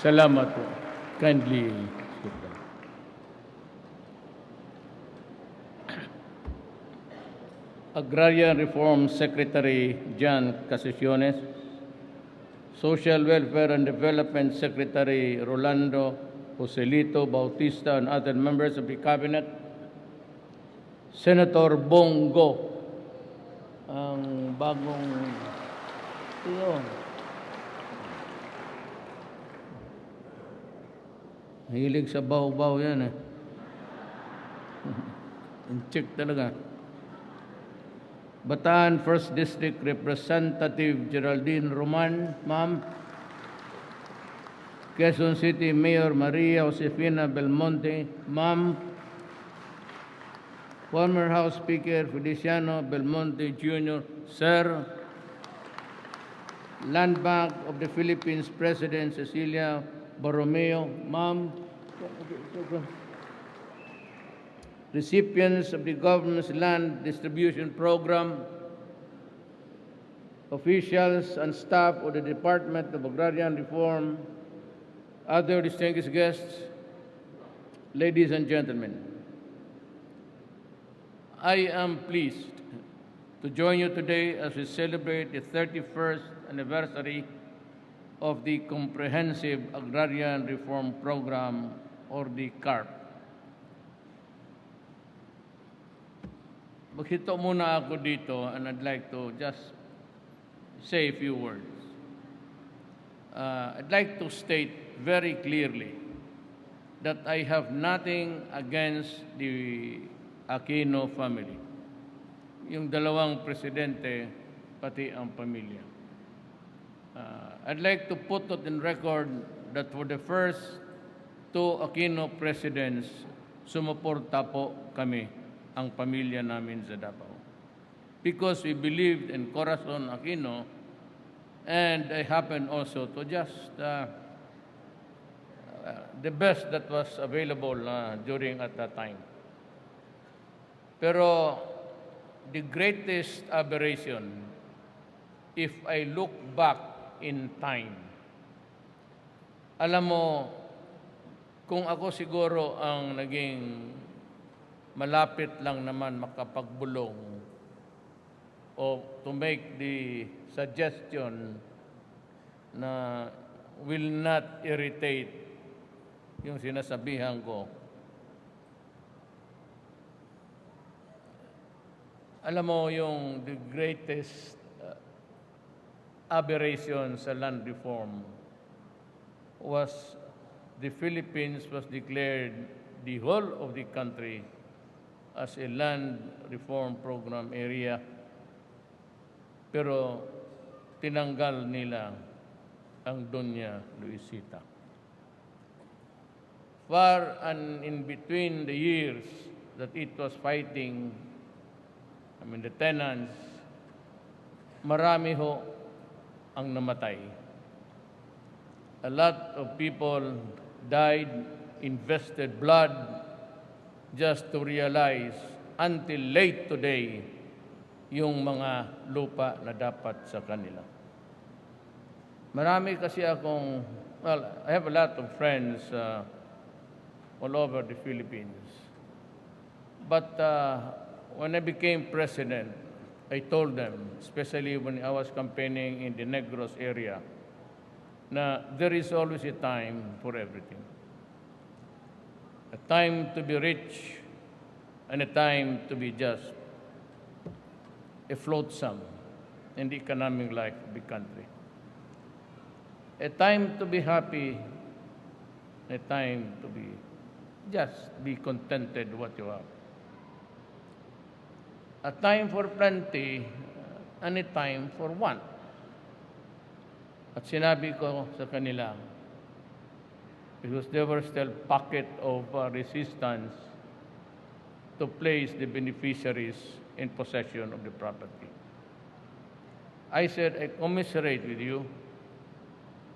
Salamat po. Kindly sit down. Agrarian Reform Secretary Jan Casesiones, Social Welfare and Development Secretary Rolando Joselito Bautista, and other members of the Cabinet, Senator Bongo, ang bagong yun. Hilig sa baw-baw yan eh. In-check talaga. Bataan 1st District Representative Geraldine Roman, ma'am. Quezon City Mayor Maria Josefina Belmonte, ma'am. Former House Speaker Feliciano Belmonte Jr., sir. Land Bank of the Philippines President Cecilia Borromeo, ma'am. Recipients of the government's land distribution program, officials and staff of the Department of Agrarian Reform, other distinguished guests, ladies and gentlemen, I am pleased to join you today as we celebrate the 31st anniversary of the Comprehensive Agrarian Reform Program, or the CARP. Maghito muna ako dito, and I'd like to just say a few words. I'd like to state very clearly that I have nothing against the Aquino family. Yung dalawang presidente, pati ang pamilya. I'd like to put it in record that for the first two Aquino presidents, sumuporta po kami, ang pamilya namin sa Davao. Because we believed in Corazon Aquino, and I happened also to just the best that was available during at that time. Pero the greatest aberration, if I look back in time, alam mo, kung ako siguro ang naging malapit lang naman makapagbulong o to make the suggestion na will not irritate yung sinasabihan ko. Alam mo, yung the greatest aberration sa land reform was the Philippines was declared, the whole of the country, as a land reform program area, pero tinanggal nila ang Doña Luisita. Far and in between the years that it was fighting, the tenants, marami ho ang namatay. A lot of people died, invested blood, just to realize until late today yung mga lupa na dapat sa kanila. Marami kasi akong, I have a lot of friends all over the Philippines. But when I became president, I told them, especially when I was campaigning in the Negros area, na there is always a time for everything. A time to be rich and a time to be just a flotsam in the economic life of the country. A time to be happy, a time to be just be contented what you have. A time for plenty and a time for want. At sinabi ko sa kanila, because there were still pocket of resistance to place the beneficiaries in possession of the property. I said, I commiserate with you.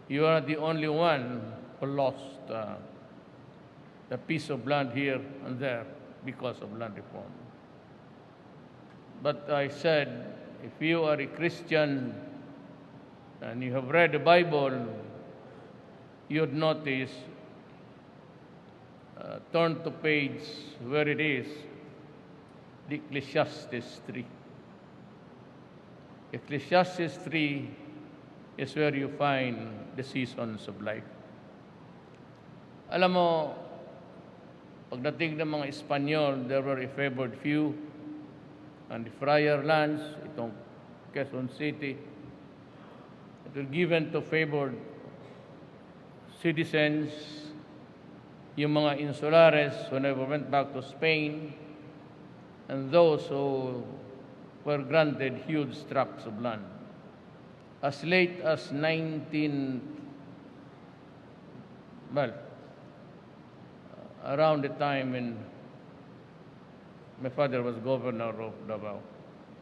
You are the only one who lost a piece of land here and there because of land reform. But I said, if you are a Christian and you have read the Bible, you'd notice, turn to page where it is, the Ecclesiastes 3. Ecclesiastes 3 is where you find the seasons of life. Alam mo, pagdating ng mga Espanyol, there were a favored few, and the friar lands, itong Quezon City, it was given to favored citizens, yung mga insulares who never went back to Spain, and those who were granted huge tracts of land. As late as around the time when my father was governor of Davao,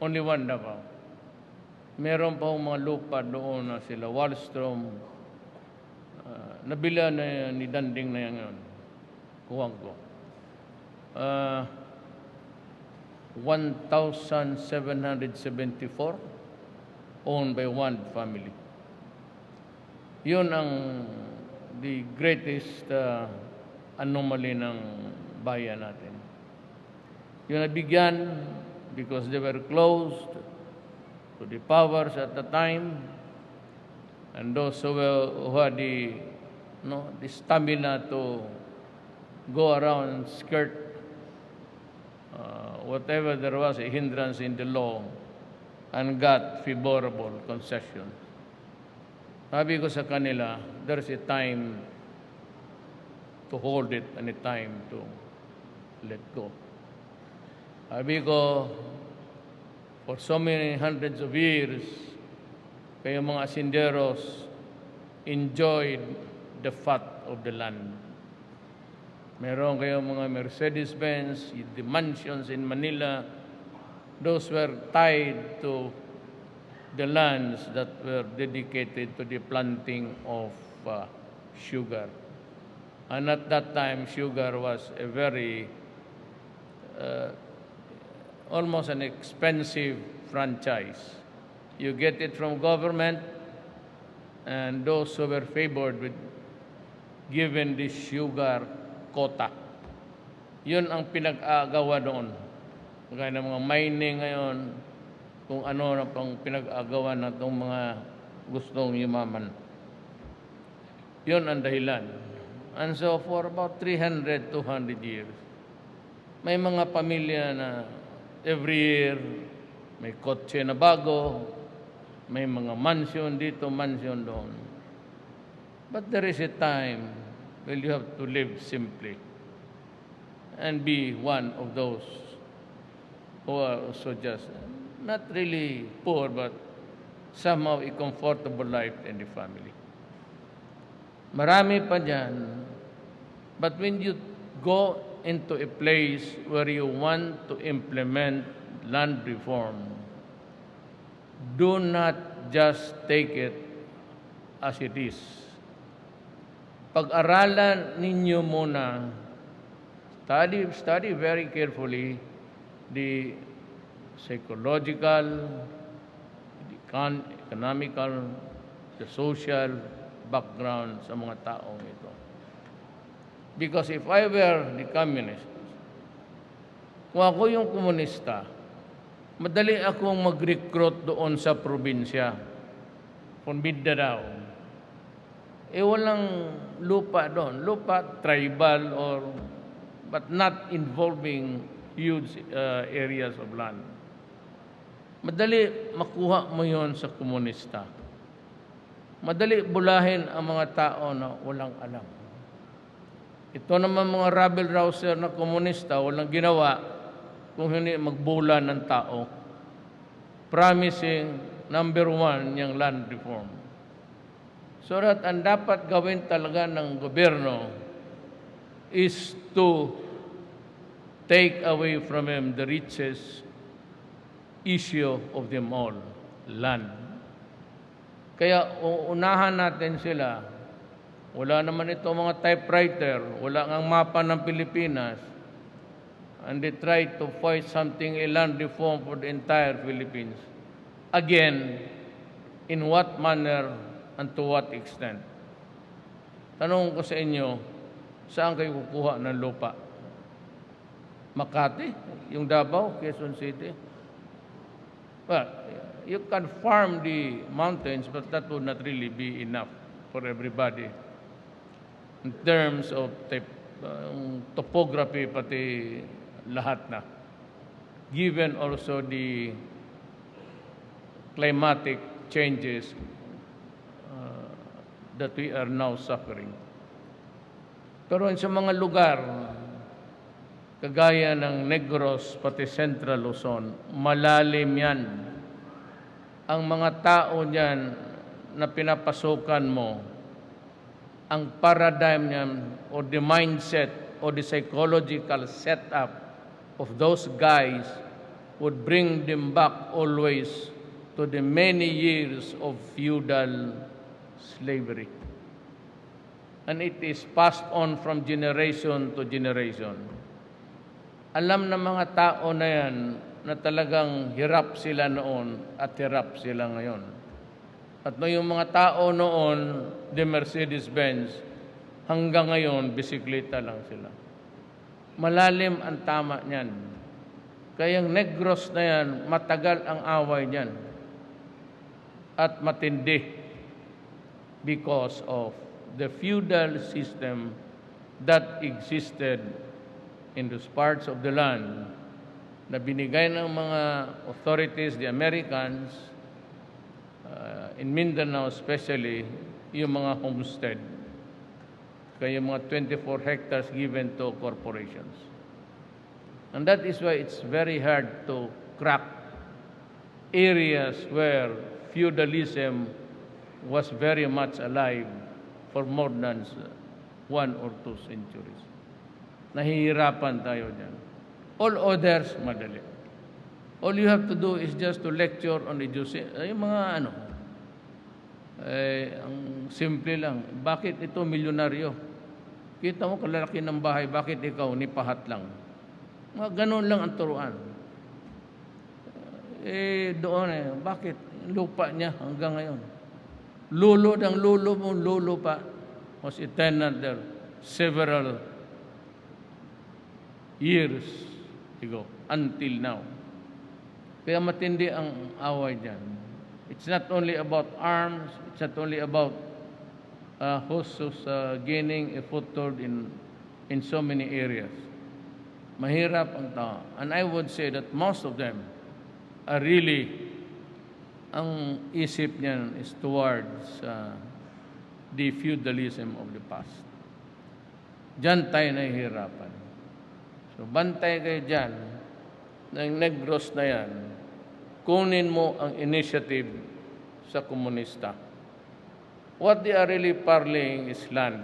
only one Davao, meron pa mga lupa doon na sila Wallstrom, nabila na ni Danding na yan ngayon, kuwang ko. 1,774 owned by one family. Yun ang the greatest anomaly ng bayan natin. Yun nabigyan because they were closed to the powers at the time, and those who had the stamina to go around and skirt whatever there was a hindrance in the law and got favorable concessions. Sabi ko sa kanila, there's a time to hold it and a time to let go. Sabi ko, for so many hundreds of years, kayo mga asinderos enjoyed the fat of the land. Meron kayong mga Mercedes-Benz, the mansions in Manila, those were tied to the lands that were dedicated to the planting of sugar. And at that time, sugar was a very, almost an expensive franchise. You get it from government, and those who were favored with given the sugar quota. Yun ang pinag-aagawa doon. Kaya ng mga mining ngayon, kung ano na pang pinag-aagawa na itong mga gustong yumaman. Yun ang dahilan. And so for about 300, 200 years, may mga pamilya na every year may kotse na bago, may mga mansion dito, mansion doon. But there is a time when you have to live simply and be one of those who are also just not really poor, but somehow a comfortable life in the family. Marami pa dyan. But when you go into a place where you want to implement land reform, do not just take it as it is. Pag-aralan ninyo muna, study very carefully the psychological, the economical, the social background sa mga taong ito. Because if I were the communist, kung ako yung komunista, madali akong mag-recruit doon sa probinsya, kung Mindanao. Walang lupa doon. Lupa, tribal, but not involving huge areas of land. Madali makuha mo yon sa komunista. Madali bulahin ang mga tao na walang alam. Ito naman mga rabble-rouser na komunista, walang ginawa kung hindi magbula ng tao. Promising, number one, yung land reform. So that ang dapat gawin talaga ng gobyerno is to take away from him the richest issue of them all, land. Kaya unahan natin sila. Wala naman ito mga typewriter, wala ngang mapa ng Pilipinas, and they try to fight something, a land reform for the entire Philippines. Again, in what manner and to what extent? Tanong ko sa inyo, saan kayo kukuha ng lupa? Makati, yung Davao, Quezon City. Well, you can farm the mountains, but that would not really be enough for everybody in terms of topography, pati lahat na. Given also the climatic changes that we are now suffering. Pero sa mga lugar, kagaya ng Negros, pati Central Luzon, malalim yan. Ang mga tao niyan na pinapasukan mo, ang paradigm niyan, or the mindset, or the psychological setup of those guys would bring them back always to the many years of feudal slavery. And it is passed on from generation to generation. Alam ng mga tao na yan na talagang hirap sila noon at hirap sila ngayon. At yung mga tao noon, the Mercedes-Benz, hanggang ngayon, bisikleta lang sila. Malalim ang tama niyan. Kaya yung Negros na yan, matagal ang away niyan. At matindi because of the feudal system that existed in those parts of the land na binigay ng mga authorities, the Americans, in Mindanao especially, yung mga homestead. Kaya yung mga 24 hectares given to corporations. And that is why it's very hard to crack areas where feudalism was very much alive for more than 1 or 2 centuries. Nahihirapan tayo dyan. All others, madali. All you have to do is just to lecture on the Jews. Yung mga ang simple lang. Bakit ito milyonaryo? Kita mo kalalaki ng bahay, bakit ikaw nipahat lang? Mga ganun lang ang turuan. Doon bakit lupa niya hanggang ngayon? Lulo ng lulo mo, lulo pa. Was a tenant there several years ago, until now. Kaya matindi ang away dyan. It's not only about arms, it's not only about who's gaining a foothold in so many areas. Mahirap ang tao. And I would say that most of them are really, ang isip niyan is towards the feudalism of the past. Diyan tayo nahihirapan. So, bantay kayo dyan, ng Negros na yan, kunin mo ang initiative sa komunista. What they are really parlaying is land.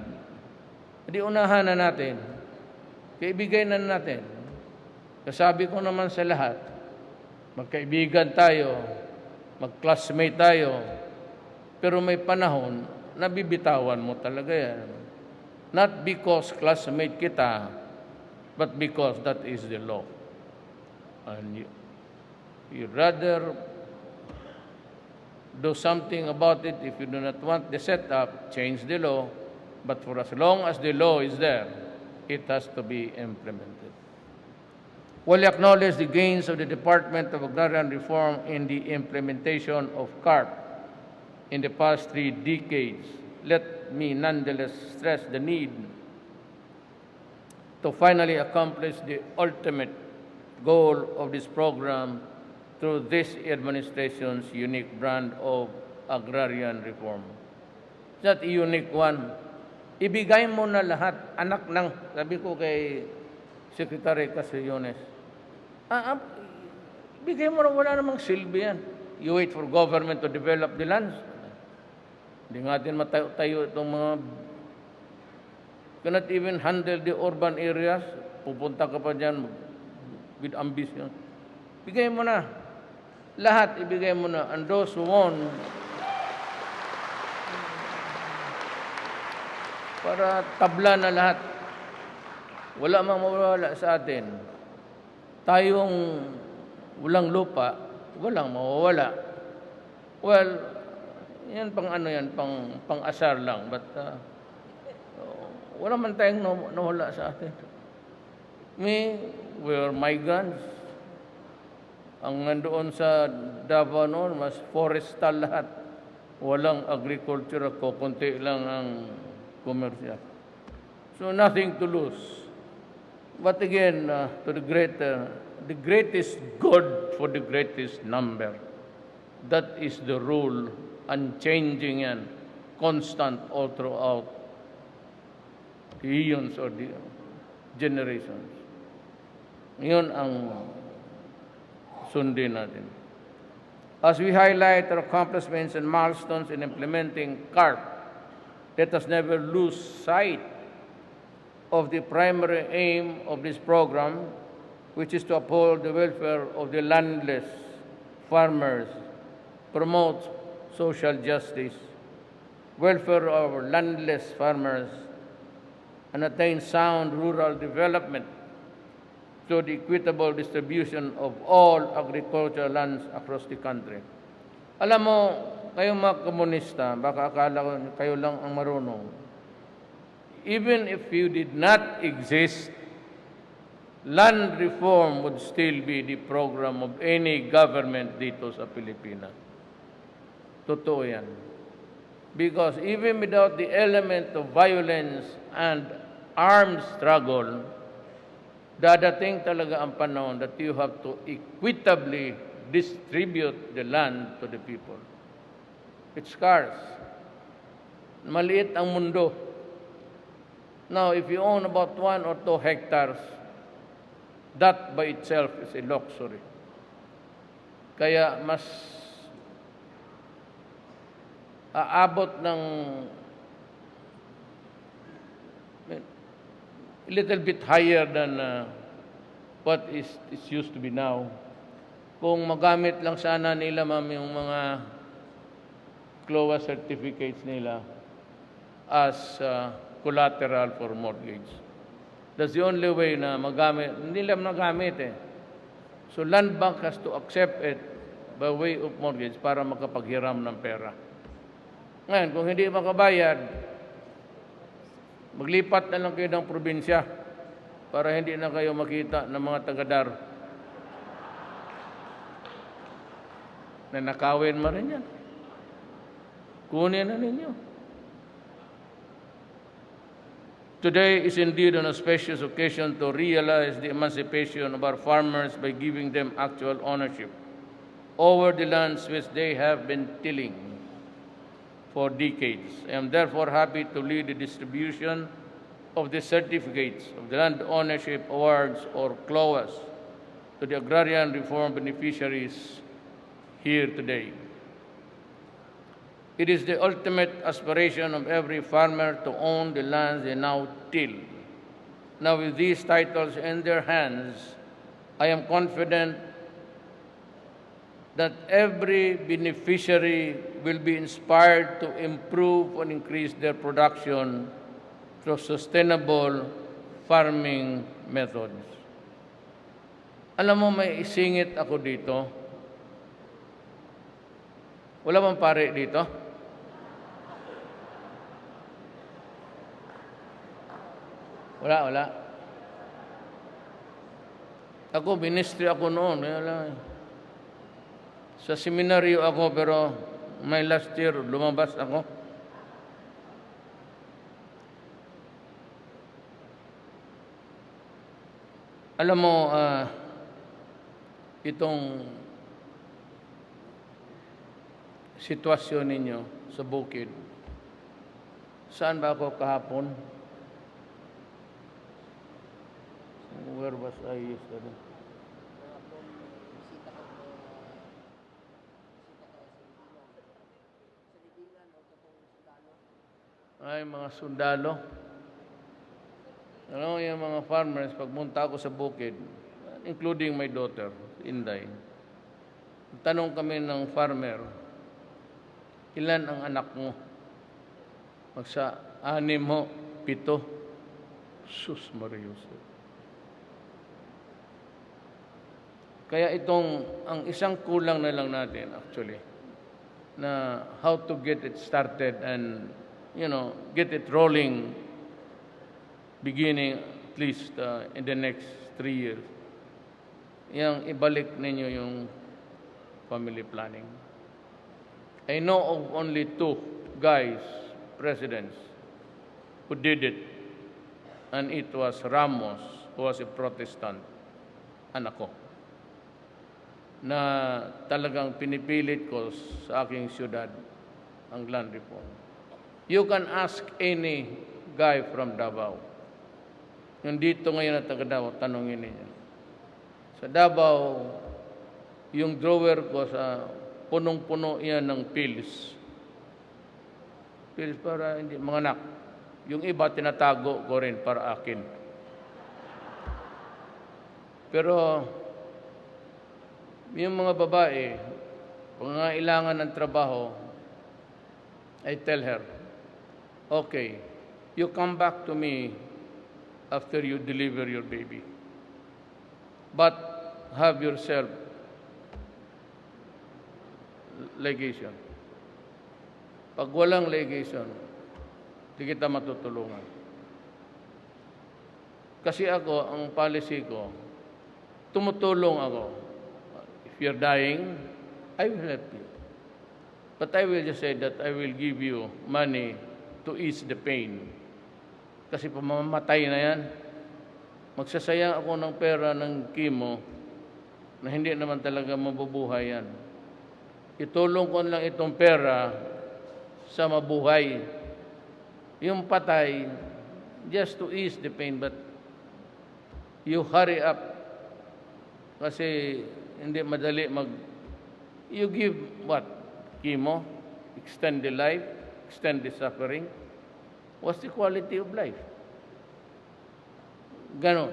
Hindi unahan na natin. Kaibigay na natin. Kasabi ko naman sa lahat, magkaibigan tayo, mag-classmate tayo, pero may panahon, nabibitawan mo talaga yan. Not because classmate kita, but because that is the law. And you rather do something about it. If you do not want the setup, change the law. But for as long as the law is there, it has to be implemented. While acknowledge the gains of the Department of Agrarian Reform in the implementation of CARP in the past 3 decades, let me nonetheless stress the need to finally accomplish the ultimate goal of this program through this administration's unique brand of agrarian reform. It's not a unique one. Ibigay mo na lahat, anak ng, sabi ko kay Secretary Casillones, ibigay mo na, wala namang silbi yan. You wait for government to develop the lands. Hindi natin matayo itong mga, cannot even handle the urban areas. Pupunta ka pa dyan with ambition. Bigay mo na. Lahat ibigay mo na. And those who want, para tabla na lahat. Wala mang mawawala sa atin. Tayong walang lupa, walang mawawala. Well, yan pang ano yan, pang asar lang. But wala man tayong nawala sa atin. We were migrants. Ang nandoon sa Davao noon, mas forestal lahat. Walang agriculture, kukunti lang ang komersya. So nothing to lose. But again, to the greatest good for the greatest number. That is the rule, unchanging and constant all throughout the eons or the generations. Yun ang sundin natin. As we highlight our accomplishments and milestones in implementing CARP, let us never lose sight of the primary aim of this program, which is to uphold the welfare of the landless farmers, promote social justice, welfare of our landless farmers, and attain sound rural development through the equitable distribution of all agricultural lands across the country. Alam mo, kayong mga komunista, baka akala ko kayo lang ang marunong. Even if you did not exist, land reform would still be the program of any government dito sa Pilipinas. Totoo yan. Because even without the element of violence and armed struggle, dadating talaga ang panahon that you have to equitably distribute the land to the people. It's scarce. Maliit ang mundo. Now, if you own about 1 or 2 hectares, that by itself is a luxury. Kaya mas aabot ng a little bit higher than what is used to be now. Kung magamit lang sana nila, ma'am, yung mga CLOA certificates nila as collateral for mortgage. That's the only way na magamit. Hindi lang nagamit eh. So land bank has to accept it by way of mortgage para makapaghiram ng pera. Ngayon, kung hindi makabayad, maglipat na lang kayo ng probinsya para hindi na kayo makita ng mga tagadar. Nanakawin mo rin yan. Kunin na ninyo. Today is indeed an auspicious occasion to realize the emancipation of our farmers by giving them actual ownership over the lands which they have been tilling for decades. I am therefore happy to lead the distribution of the certificates of the land ownership awards or CLOAs to the agrarian reform beneficiaries here today. It is the ultimate aspiration of every farmer to own the lands they now till. Now with these titles in their hands, I am confident that every beneficiary will be inspired to improve and increase their production through sustainable farming methods. Alam mo, may isingit ako dito. Wala bang pare dito? Wala. Ako, ministry ako noon. Sa seminaryo ako, pero may last year, lumabas ako. Alam mo, itong sitwasyon ninyo sa bukid, saan ba ako kahapon? Where was I yesterday? Ay, mga sundalo. Ano, yung mga farmers, pagpunta ako sa bukid, including my daughter, Inday, tanong kami ng farmer, ilan ang anak mo? Magsa 6 mo, 7. Sus Marius. Kaya ang isang kulang na lang natin actually, na how to get it started and, get it rolling beginning at least in the next 3 years. Yang ibalik ninyo yung family planning. I know of only 2 guys, presidents, who did it. And it was Ramos, who was a Protestant, and ako, na talagang pinipilit ko sa aking syudad ang land reform. You can ask any guy from Davao. Yung dito ngayon na taga Davao, tanongin niyo. Sa Davao, yung drawer ko sa punong-puno yan ng pills. Pills para hindi manganak. Yung iba tinatago ko rin para akin. Pero yung mga babae, pangangailangan ng trabaho, I tell her, okay, you come back to me after you deliver your baby. But have yourself legation. Pag walang legation, di kita matutulungan. Kasi ako, ang policy ko, tumutulong ako. If you're dying, I will help you. But I will just say that I will give you money to ease the pain. Kasi pamamatay na yan. Magsasayang ako ng pera ng chemo na hindi naman talaga mabubuhay yan. Itulong ko lang itong pera sa mabuhay. Yung patay, just to ease the pain, but you hurry up. Kasi hindi madali you give what? Chemo? Extend the life? Extend the suffering? What's the quality of life? Ganon.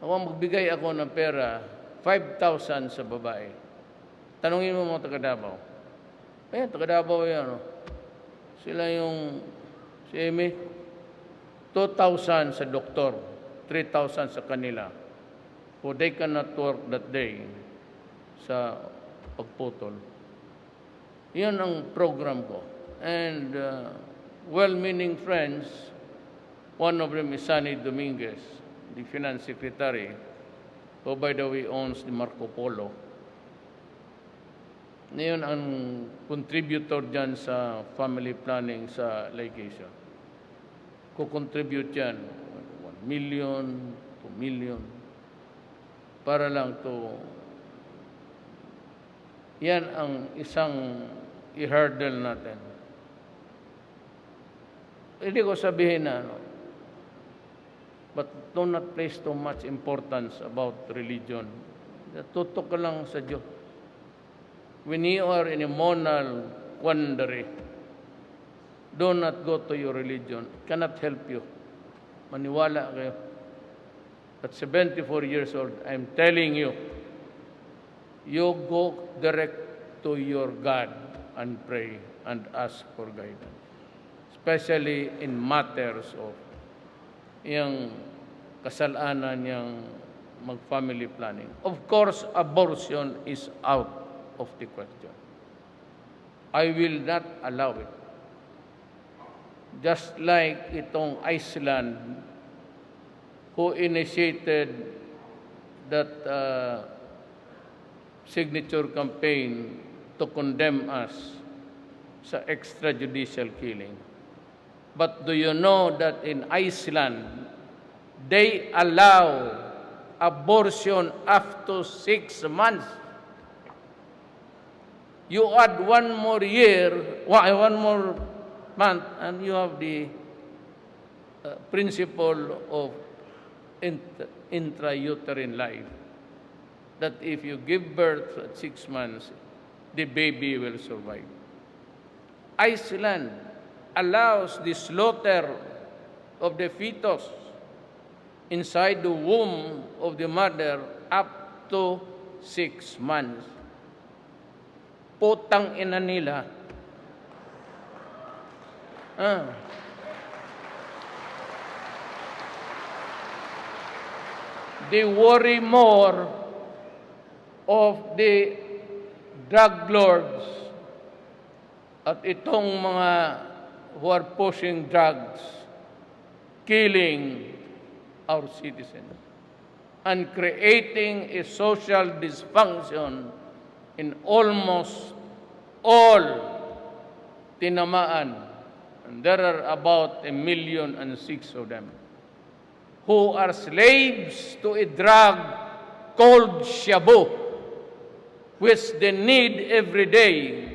Magbigay ako ng pera, 5,000 sa babae. Tanungin mo mga taga Davao. Ayan, taga Davao yan. Sila yung, si Amy, 2,000 sa doktor, 3,000 sa kanila. So they cannot work that day sa pagputol. Yan ang program ko. And well-meaning friends, one of them is Sunny Dominguez, the finance secretary, who by the way owns the Marco Polo. Ngayon ang contributor dyan sa family planning sa legation. Kukontribute yan, 1 million, 2 million, para lang to. Yan ang isang i-hurdle natin. Hindi ko sabihin na, but do not place too much importance about religion. Tutok ka lang sa Diyos. When you are in a moral quandary, do not go to your religion. It cannot help you. Maniwala kayo. At 74 years old, I'm telling you, you go direct to your God and pray and ask for guidance. Especially in matters of yung kasalanan yung mag-family planning. Of course, abortion is out of the question. I will not allow it. Just like itong Iceland, who initiated that signature campaign to condemn us sa extrajudicial killing. But do you know that in Iceland, they allow abortion up to 6 months? You add 1 more year, 1 more month, and you have the principle of intrauterine life. That if you give birth at 6 months, the baby will survive. Iceland allows the slaughter of the fetus inside the womb of the mother up to 6 months. Putang ina nila. They worry more of the drug lords at itong mga who are pushing drugs killing our citizens and creating a social dysfunction in almost all tinamaan. And there are about 1,600,000 of them who are slaves to a drug called shabu, which they need every day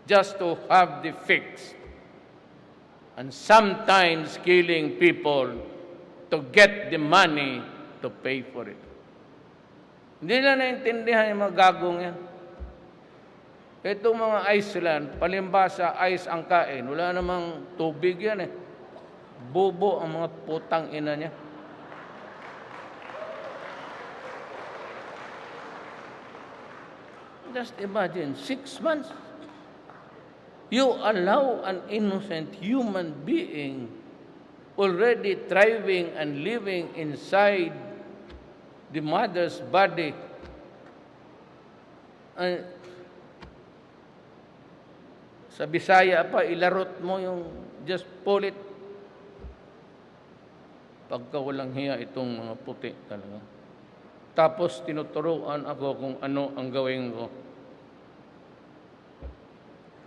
just to have the fix, and sometimes killing people to get the money to pay for it. Hindi na naintindihan yung mga gagong yan. Itong mga Iceland, palimbasa, ice ang kain. Wala namang tubig yan eh. Bobo ang mga putang ina niya. Just imagine, 6 months. You allow an innocent human being already thriving and living inside the mother's body. Sa Bisaya pa, ilarot mo yung just pull it. Pagka walang hiya itong mga puti talaga. Tapos tinuturuan ako kung ano ang gawin ko.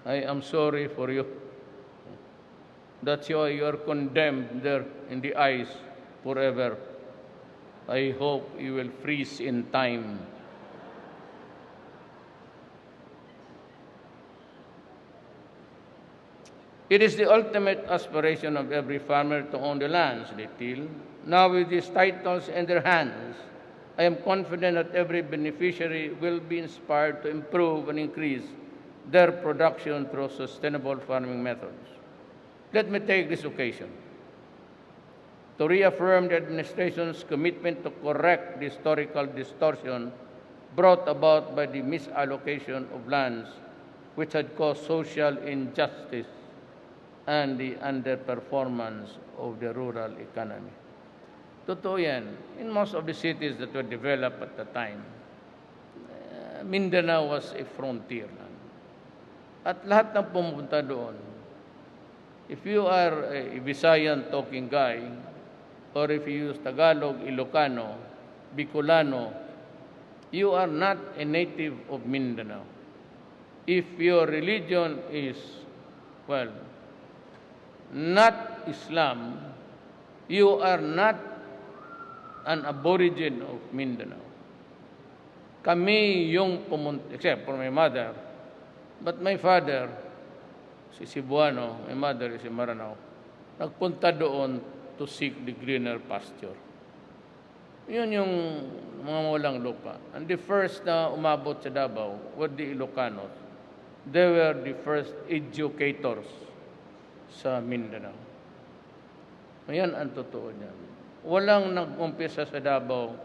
I am sorry for you. That's why you are condemned there in the ice forever. I hope you will freeze in time. It is the ultimate aspiration of every farmer to own the lands they till. Now with these titles in their hands, I am confident that every beneficiary will be inspired to improve and increase their production through sustainable farming methods. Let me take this occasion to reaffirm the administration's commitment to correct the historical distortion brought about by the misallocation of lands which had caused social injustice and the underperformance of the rural economy. Totoo yan. In most of the cities that were developed at the time, Mindanao was a frontier land. At lahat ng pumunta doon, if you are a Visayan talking guy, or if you use Tagalog, Ilocano, Bicolano, you are not a native of Mindanao. If your religion is, well, not Islam, you are not an aborigine of Mindanao. Kami yung pumunta, except for my mother, but my father, si Cebuano, my mother is si Maranao, nagpunta doon to seek the greener pasture. Yun yung mga walang lupa. And the first na umabot sa Davao were the Ilocanos. They were the first educators sa Mindanao. Ayan ang totoo niyan. Walang nag-umpisa sa Davao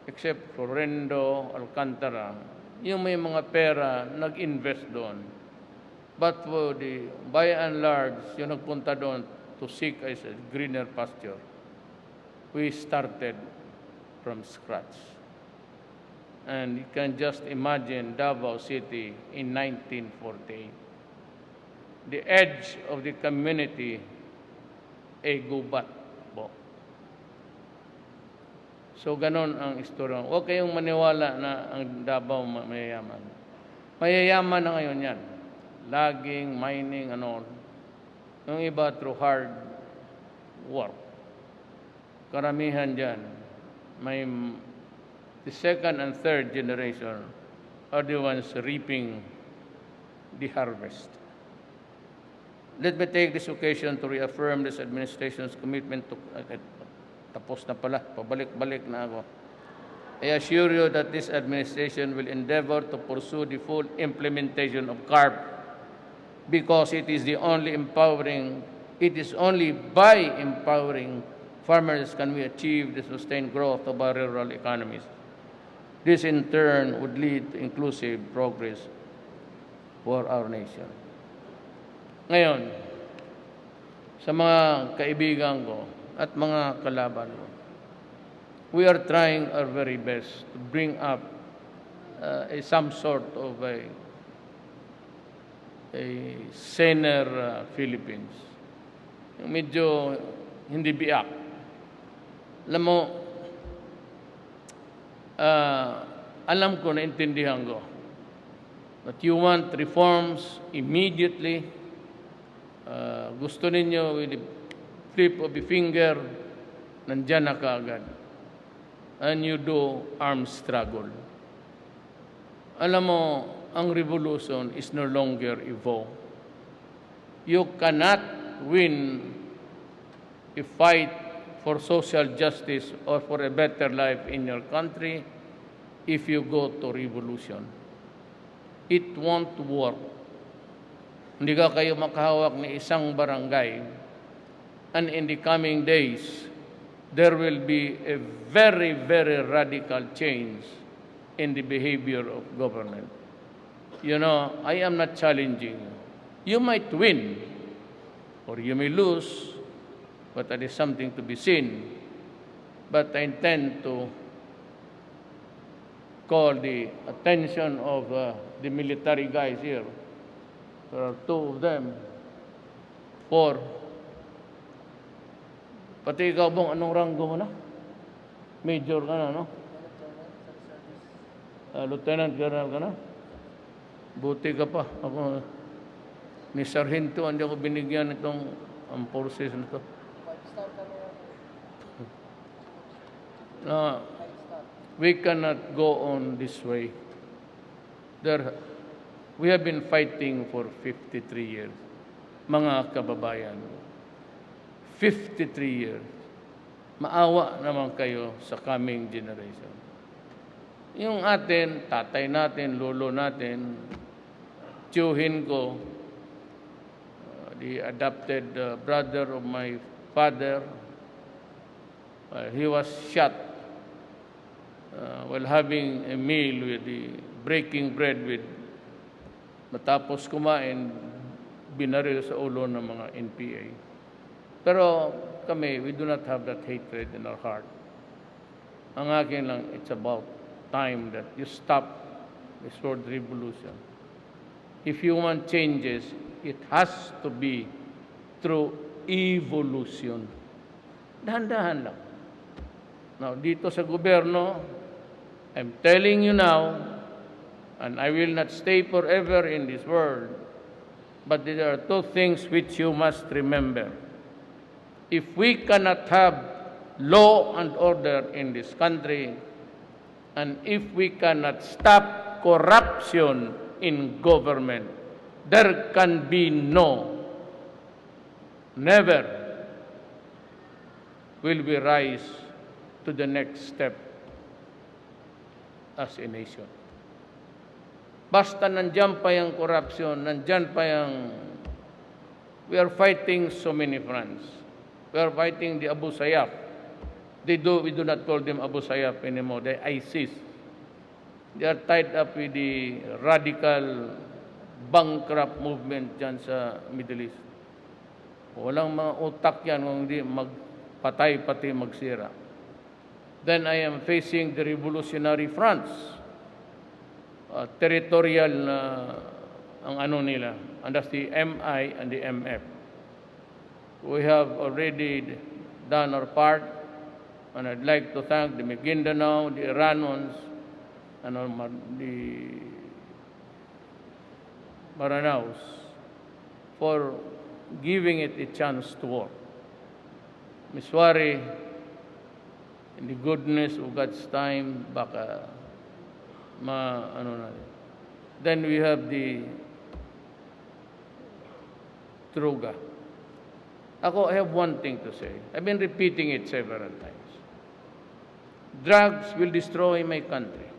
except Florendo, Alcantara. Yung may mga pera, nag-invest doon. But for the, by and large, yung nagpunta doon to seek a greener pasture, we started from scratch. And you can just imagine Davao City in 1948. The edge of the community, a gubat po. So, ganon ang istorya. Huwag kayong maniwala na ang Davao mayayaman. Mayayaman na ngayon yan. Logging, mining, ano. Yung iba through hard work. Karamihan dyan, may the second and third generation are the ones reaping the harvest. Let me take this occasion to reaffirm this administration's commitment to... tapos na pala, pabalik-balik na ako. I assure you that this administration will endeavor to pursue the full implementation of CARP because it is only by empowering farmers can we achieve the sustained growth of our rural economies. This in turn would lead to inclusive progress for our nation. Ngayon, sa mga kaibigan ko at mga kalaban ko, we are trying our very best to bring up some sort of a saner Philippines. yung medyo hindi biak. Alam mo, alam ko, naintindihan ko, that you want reforms immediately. Gusto ninyo with the flip of a finger, nandyan na kaagad. And you do armed struggle. Alam mo, ang revolution is no longer a vow. You cannot win a fight for social justice or for a better life in your country if you go to revolution. It won't work. Hindi ka kayo makahawak ni isang barangay, and in the coming days, there will be a very, very radical change in the behavior of government. You know, I am not challenging you. You might win, or you may lose, but that is something to be seen. But I intend to call the attention of the military guys here. There are two of them. Four. Pati ikaw bang anong ranggo mo na? Major ka na, no? Lieutenant Colonel ka na? Buti ka pa. Ako, ni Sargento, hindi ako binigyan itong ang forces na ito. 5-star ka na we cannot go on this way. We have been fighting for 53 years. Mga kababayan, 53 years. Maawa naman kayo sa coming generation. Yung atin, tatay natin, lolo natin, tiyuhin ko, the adopted brother of my father, he was shot while having a meal with breaking bread with, matapos kumain, binaril sa ulo ng mga NPA. Pero kami, we do not have that hatred in our heart. Ang akin lang, it's about time that you stop this world revolution. If you want changes, it has to be through evolution. Dahan-dahan lang. Now, dito sa gobyerno, I'm telling you now, and I will not stay forever in this world, but there are two things which you must remember. If we cannot have law and order in this country, and if we cannot stop corruption in government, there can be never will we rise to the next step as a nation. Basta nandyan pa yung corruption, nandyan pa yung... We are fighting so many fronts. We are fighting the Abu Sayyaf. We do not call them Abu Sayyaf anymore. They're ISIS. They are tied up with the radical bankrupt movement dyan sa Middle East. Walang mga utak yan kung hindi magpatay pati magsira. Then I am facing the revolutionary fronts. Territorial na ang ano nila. And that's the MI and the MF. We have already done our part, and I'd like to thank the Maguindanao, the Iranians, and the Maranaos for giving it a chance to work. Miswari, in the goodness of God's time, baka Then we have the Truga. I have one thing to say. I've been repeating it several times. Drugs will destroy my country.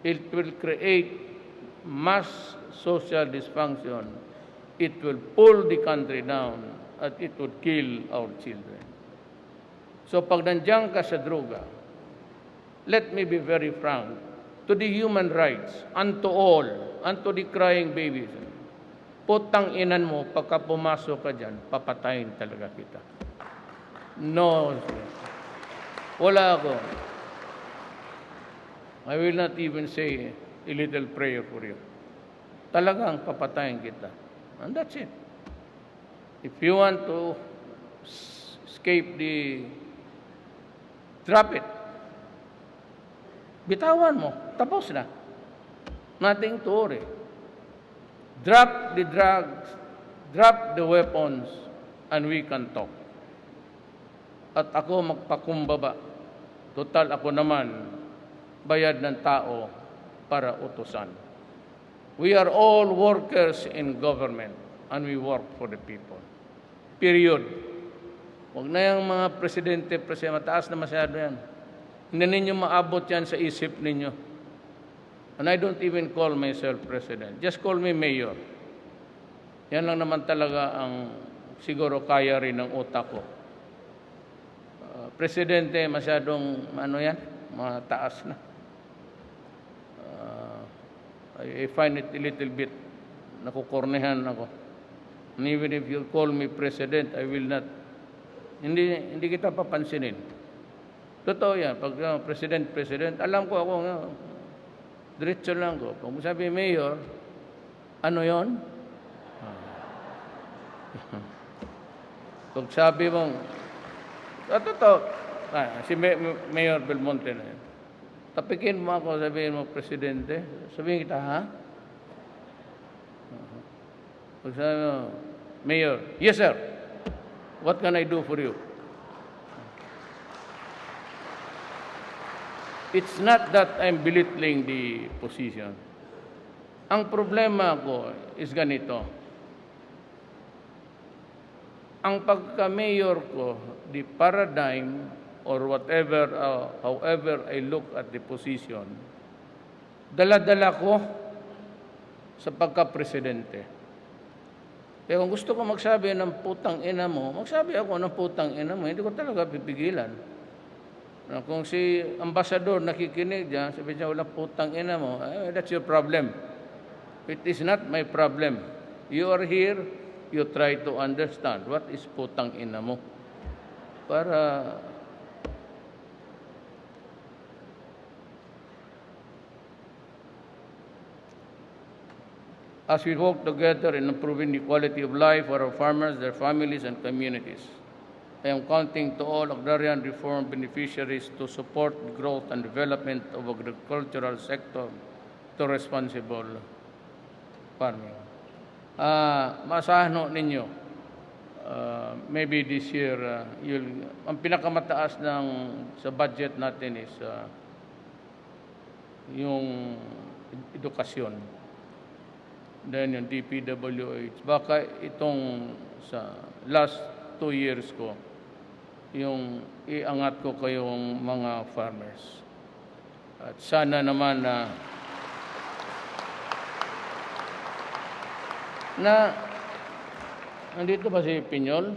It will create mass social dysfunction. It will pull the country down, and it would kill our children. So pag nandiyan ka sa droga, let me be very frank, to the human rights, unto all, unto the crying babies, putang inan mo, pagka pumasok ka dyan, papatayin talaga kita. No, wala ako. I will not even say a little prayer for you. Talagang papatayin kita. And that's it. If you want to escape the, drop it. Bitawan mo. Tapos na. Nothing to worry. Drop the drugs, drop the weapons, and we can talk. At ako magpakumbaba. Total ako naman, bayad ng tao para utusan. We are all workers in government, and we work for the people. Period. Huwag na yung mga presidente, mataas na masyado yan. Hindi ninyo maabot yan sa isip ninyo. And I don't even call myself president. Just call me mayor. Yan lang naman talaga ang siguro kaya rin ng utak ko. Presidente, masyadong yan, mataas na. I find it a little bit, nakukornehan ako. And even if you call me president, I will not, hindi kita papansinin. Totoo yan. Pag president, alam ko ako nga, diretso lang ko. Pag sabi mayor, ano yon? Pag sabi mong, totoo, si Mayor Belmonte na yan. Tapikin mo ako, sabihin mo, presidente, sabihin kita, ha? Pag sabi mo, Mayor, yes sir, what can I do for you? It's not that I'm belittling the position. Ang problema ko is ganito. Ang pagka-mayor ko, the paradigm or whatever, however I look at the position, dala-dala ko sa pagka-presidente. Kaya kung gusto ko magsabi ng putang ina mo, magsabi ako ng putang ina mo, hindi ko talaga pipigilan. Kung si ambasador nakikinig dyan, sabi niya, walang putang ina mo, that's your problem. It is not my problem. You are here, you try to understand what is putang ina mo. Para as we work together in improving the quality of life for our farmers, their families, and communities. I am counting to all agrarian reform beneficiaries to support the growth and development of agricultural sector to responsible farming. Maasahan ninyo, maybe this year, ang pinakamataas sa budget natin is yung edukasyon. Then yung DPWH. Baka itong sa last 2 years ko, yung iangat ko kayong mga farmers. At sana naman na nandito ba si Pinyol?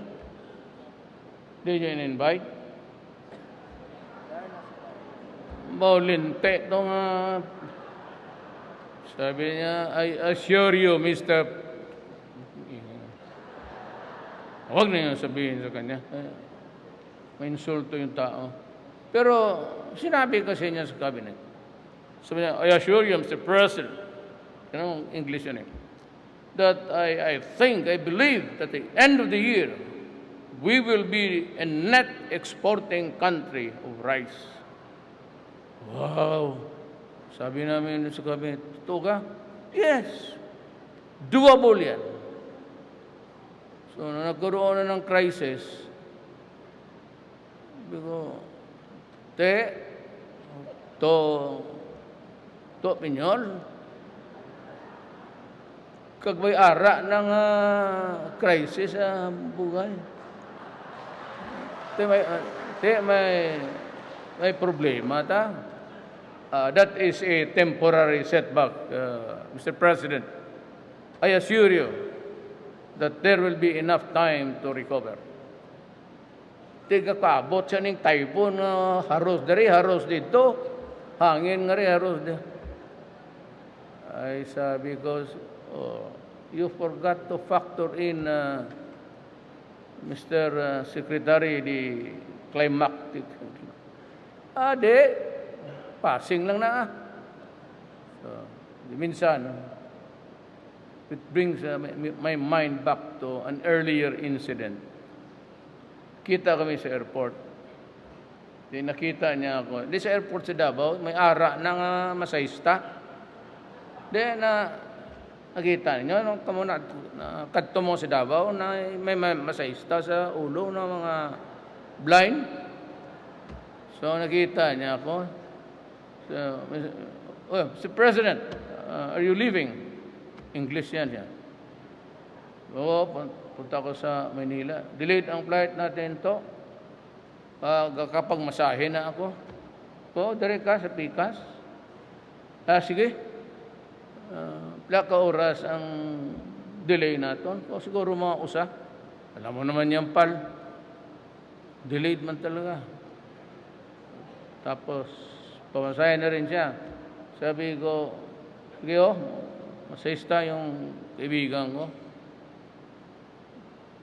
Did you invite? Maulinte itong sabi niya, I assure you, Mr. Huwag na yung sabihin sa kanya. May insulto yung tao. Pero sinabi kasi niya sa cabinet. Sabi niya, I assure you, Mr. President, English yun that I think, I believe that at the end of the year, we will be a net exporting country of rice. Wow! Sabi namin sa cabinet, totoo ka? Yes. Doable yan. So, nagkaroon na ng crisis, sabi ko, to Pinyol, kagbay ara ng crisis sa bugay. May problema ta. That is a temporary setback, Mr. President. I assure you that there will be enough time to recover. Tiga kaabot siya ng typhoon, haros dari, haros dito, hangin nga rin, haros dito. Ay sabi ko, you forgot to factor in, Mr. Secretary, the climactic. Passing lang na. So, minsan, it brings my mind back to an earlier incident. kita kami sa airport. Di nakita niya ako. Di sa airport sa Davao, may ara ng masayista. Di nakita niyo, nung kamo na kadto mo sa Davao, na may masayista sa ulo ng mga blind. So nakita niya ako. So, Mr. President, are you leaving? English yan siya. Oo, punta ko sa Manila. Delayed ang flight natin to. Kapag masahe na ako. Dire ka sa Pikas. Sige. Plaka oras ang delay natin. Siguro mga usa. Alam mo naman yan, pal. Delayed man talaga. Tapos, pamasahe na rin siya. Sabi ko, sige masayista yung kaibigan ko.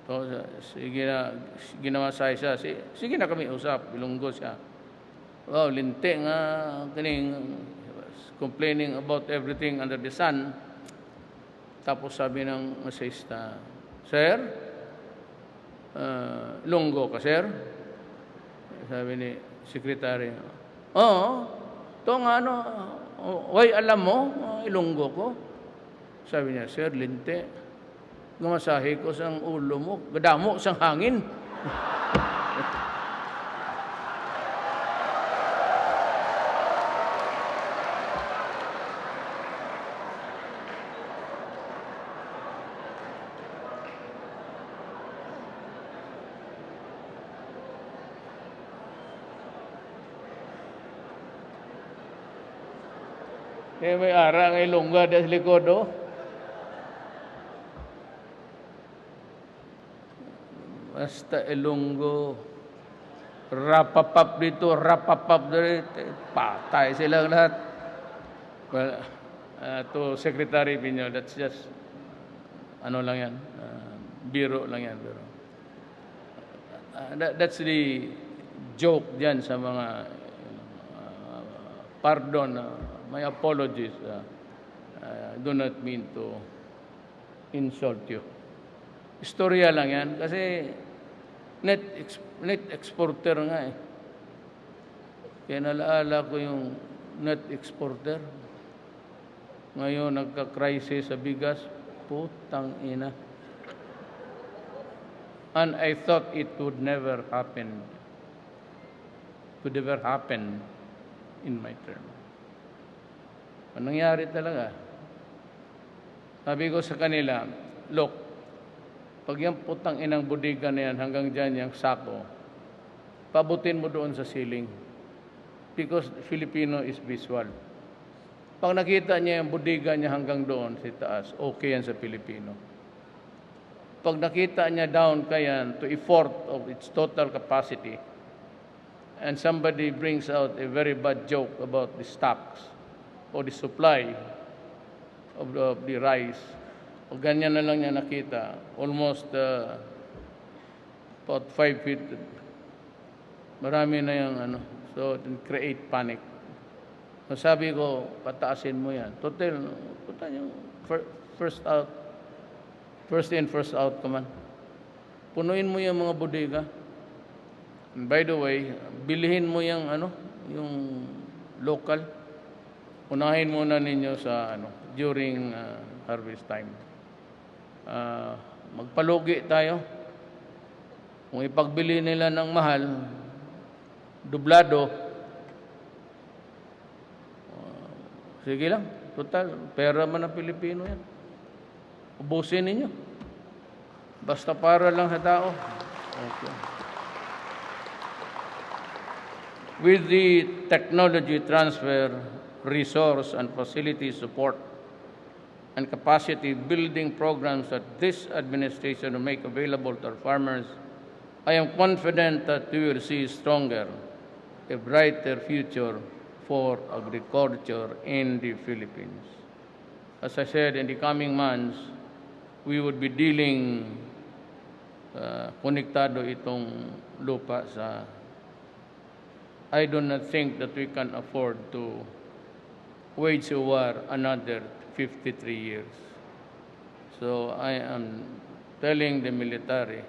So, sige na, ginamasahe siya. Sige na kami usap, bilunggo siya. Linti nga, kining complaining about everything under the sun. Tapos sabi ng masayista, Sir, lunggo ka, sir? Sabi ni secretary, ito nga why alam mo, ilunggo ko? Sabi niya, Sir, linti. Gumasahe ko sa ulo mo, gadamo sa hangin. May ara ng ilongga sa likod, Basta Ilonggo, rapapap dito, rapapap dito, patay silang lahat. Well, to Secretary Pinyo, that's just, lang yan, biro lang yan. Biro. That's the joke dyan sa mga, pardon, my apologies. I do not mean to insult you. Istorya lang yan, kasi net exporter nga eh. Kaya nalaala ko yung net exporter. Ngayon nagka-crisis sa bigas, putang ina. And I thought it would never happen. Could never happen in my term. Ang nangyari talaga. Sabi ko sa kanila, look, pag yung putang inang budiga na yan, hanggang dyan yung sako, pabutin mo doon sa ceiling. Because Filipino is visual. Pag nakita niya yung budiga niya hanggang doon sa taas, okay yan sa Filipino. Pag nakita niya down kayan to a fourth of its total capacity, and somebody brings out a very bad joke about the stocks or the supply of the rice, o ganyan na lang niya nakita, almost about 5 feet. Marami na yung so it create panic. So sabi ko, pataasin mo yan. Total yung first in, first out ka man. Punuin mo yung mga bodega. And by the way, bilihin mo yung yung local. Unahin muna ninyo sa during harvest time. Magpalugi tayo. Kung ipagbili nila ng mahal, dublado, sige lang, total, pera man ng Pilipino yan. Ubusin ninyo. Basta para lang sa tao. Okay. With the technology transfer, resource and facility support, and capacity building programs that this administration will make available to our farmers, I am confident that we will see stronger, a brighter future for agriculture in the Philippines. As I said, in the coming months, we would be dealing, konektado itong lupa sa, I do not think that we can afford to wage a war another 53 years. So I am telling the military,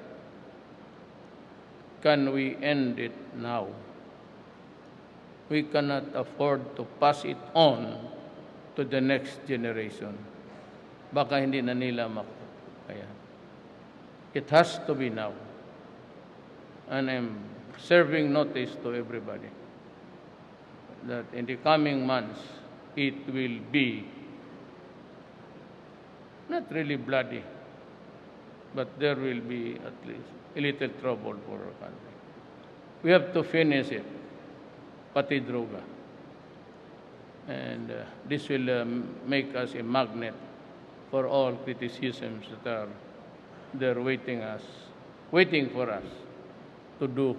can we end it now? We cannot afford to pass it on to the next generation. Baka hindi na nila makaya. It has to be now. And I'm serving notice to everybody that in the coming months, it will be not really bloody, but there will be at least a little trouble for our country. We have to finish it, pati droga. And this will make us a magnet for all criticisms that are there waiting for us to do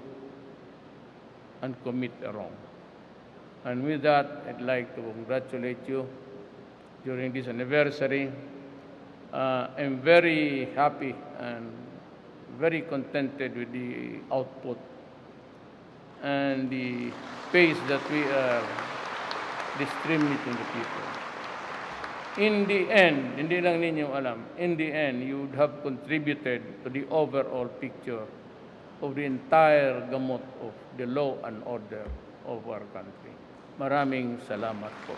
and commit a wrong. And with that, I'd like to congratulate you during this anniversary. I'm very happy and very contented with the output and the pace that we are distributing to people. In the end, hindi lang ninyo alam, in the end, you would have contributed to the overall picture of the entire gamut of the law and order of our country. Maraming salamat po.